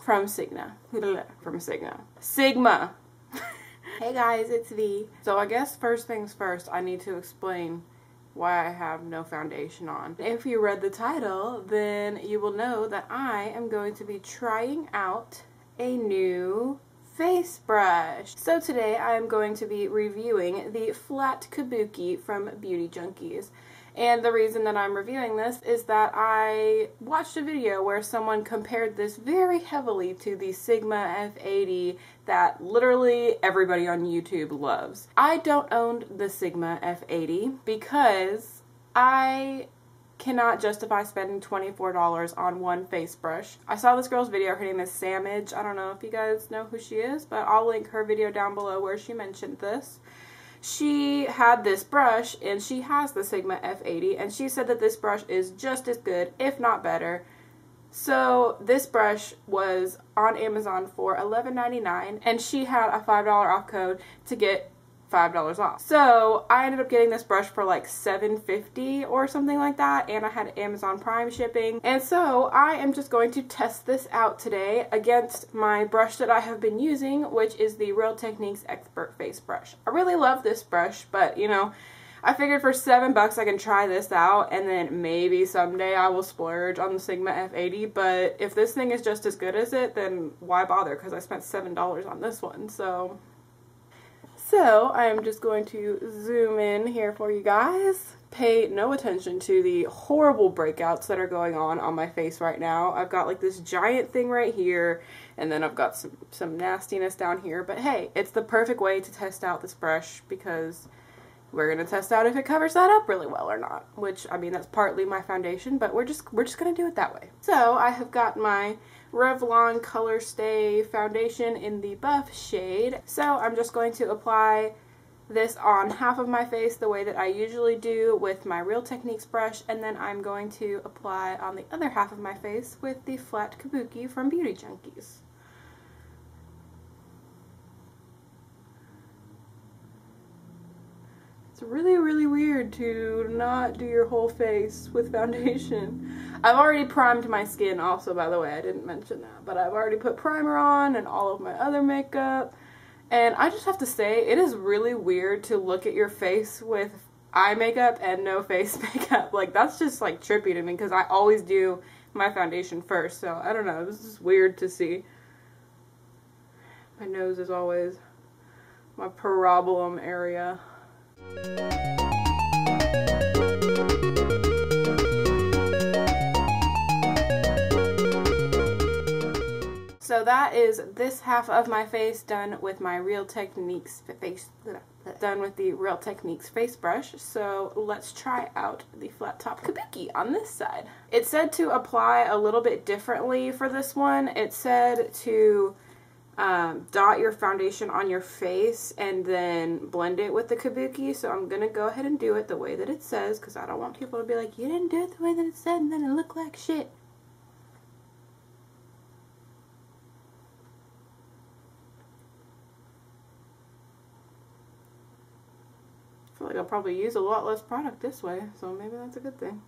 from Sigma. Sigma. Hey guys, it's V. So I guess first things first, I need to explain why I have no foundation on. If you read the title, then you will know that I am going to be trying out a new face brush. So today I am going to be reviewing the flat Kabuki from Beauty Junkees. And the reason that I'm reviewing this is that I watched a video where someone compared this very heavily to the Sigma F80 that literally everybody on YouTube loves. I don't own the Sigma F80 because I cannot justify spending $24 on one face brush. I saw this girl's video, her name is Saaamage. I don't know if you guys know who she is, but I'll link her video down below where she mentioned this. She had this brush, and she has the Sigma F80, and she said that this brush is just as good, if not better. So this brush was on Amazon for $11.99, and she had a $5 off code to get $5 off. So I ended up getting this brush for like $7.50 or something like that, and I had Amazon Prime shipping. And so I am just going to test this out today against my brush that I have been using, which is the Real Techniques Expert Face Brush. I really love this brush, but you know, I figured for $7 I can try this out, and then maybe someday I will splurge on the Sigma F80, but if this thing is just as good as it, then why bother, because I spent $7 on this one. So I'm just going to zoom in here for you guys. Pay no attention to the horrible breakouts that are going on my face right now. I've got like this giant thing right here, and then I've got some nastiness down here. But hey, it's the perfect way to test out this brush because we're going to test out if it covers that up really well or not. Which, I mean, that's partly my foundation, but we're just going to do it that way. So I have got my Revlon Color Stay foundation in the buff shade. So I'm just going to apply this on half of my face the way that I usually do with my Real Techniques brush, and then I'm going to apply on the other half of my face with the flat Kabuki from Beauty Junkees. It's really, really weird to not do your whole face with foundation. I've already primed my skin also, by the way, I didn't mention that, but I've already put primer on and all of my other makeup, and I just have to say, it is really weird to look at your face with eye makeup and no face makeup. Like, that's just like trippy to me because I always do my foundation first, so I don't know, this is weird to see. My nose is always my problem area. So that is this half of my face done with my Real Techniques face brush. So let's try out the flat top Kabuki on this side. It said to apply a little bit differently for this one. It said to dot your foundation on your face and then blend it with the Kabuki. So I'm gonna go ahead and do it the way that it says because I don't want people to be like, you didn't do it the way that it said and then it looked like shit. I feel like I'll probably use a lot less product this way, so maybe that's a good thing.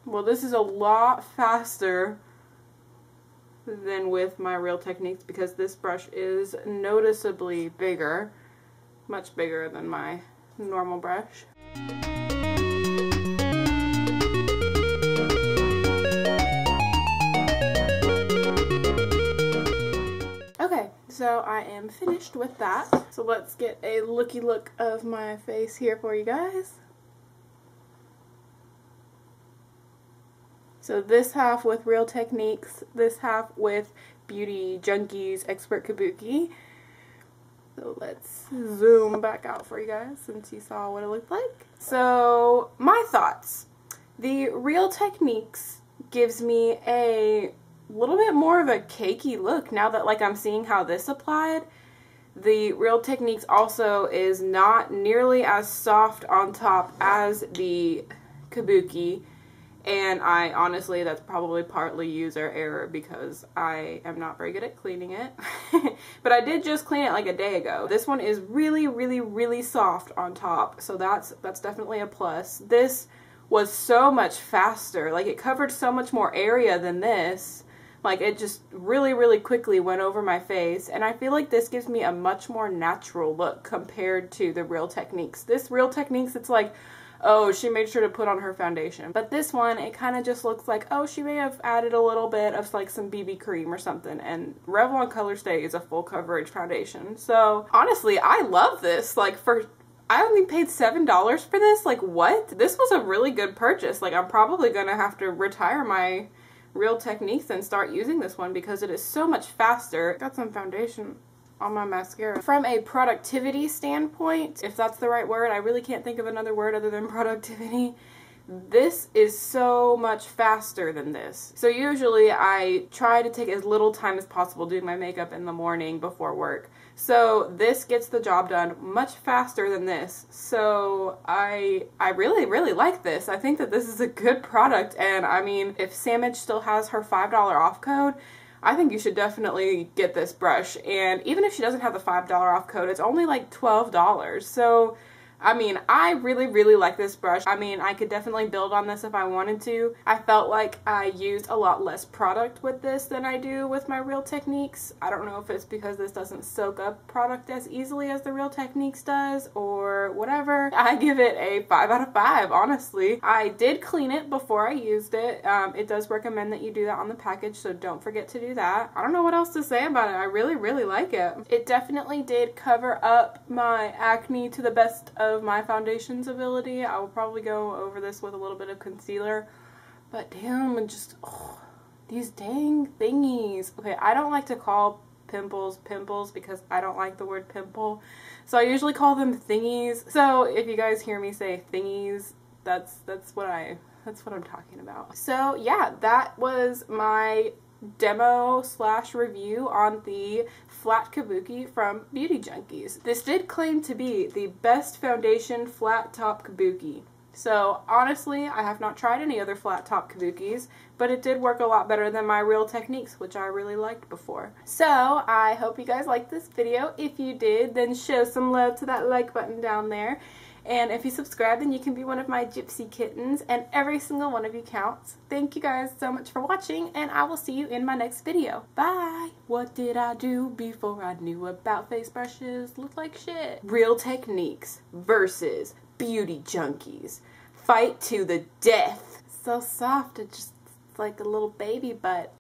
Well, this is a lot faster than with my Real Techniques because this brush is noticeably bigger, much bigger than my normal brush. Okay, so I am finished with that. So let's get a looky look of my face here for you guys. So this half with Real Techniques, this half with Beauty Junkees Expert Kabuki. So let's zoom back out for you guys since you saw what it looked like. So my thoughts. The Real Techniques gives me a little bit more of a cakey look now that like I'm seeing how this applied. The Real Techniques also is not nearly as soft on top as the Kabuki. And I honestly, that's probably partly user error because I am not very good at cleaning it. But I did just clean it like a day ago. This one is really, really, really soft on top. So that's definitely a plus. This was so much faster. Like, it covered so much more area than this. Like, it just really, really quickly went over my face. And I feel like this gives me a much more natural look compared to the Real Techniques. This Real Techniques, it's like, oh, she made sure to put on her foundation. But this one, it kind of just looks like, oh, she may have added a little bit of like some BB cream or something. And Revlon Color Stay is a full coverage foundation. So honestly, I love this. Like, I only paid $7 for this. Like, what? This was a really good purchase. Like, I'm probably gonna have to retire my Real Techniques and start using this one because it is so much faster. Got some foundation on my mascara. From a productivity standpoint, if that's the right word, I really can't think of another word other than productivity. This is so much faster than this. So usually I try to take as little time as possible doing my makeup in the morning before work. So this gets the job done much faster than this. So I really, really like this. I think that this is a good product, and I mean, if Saaamage still has her $5 off code, I think you should definitely get this brush. And even if she doesn't have the $5 off code, it's only like $12. So, I mean, I really, really like this brush. I mean, I could definitely build on this if I wanted to. I felt like I used a lot less product with this than I do with my Real Techniques. I don't know if it's because this doesn't soak up product as easily as the Real Techniques does or whatever. I give it a 5 out of 5, honestly. I did clean it before I used it. It does recommend that you do that on the package, so don't forget to do that. I don't know what else to say about it. I really, really like it. It definitely did cover up my acne to the best of my foundation's ability. I will probably go over this with a little bit of concealer, but damn, and just, oh, these dang thingies. Okay, I don't like to call pimples because I don't like the word pimple, so I usually call them thingies. So if you guys hear me say thingies, that's what I'm talking about. So yeah, that was my demo / review on the flat Kabuki from Beauty Junkees. This did claim to be the best foundation flat top Kabuki. So honestly, I have not tried any other flat top Kabukis, but it did work a lot better than my Real Techniques, which I really liked before. So I hope you guys liked this video. If you did, then show some love to that like button down there. And if you subscribe, then you can be one of my gypsy kittens, and every single one of you counts. Thank you guys so much for watching, and I will see you in my next video. Bye! What did I do before I knew about face brushes? Look like shit. Real Techniques versus Beauty Junkees. Fight to the death. So soft, it's just like a little baby butt.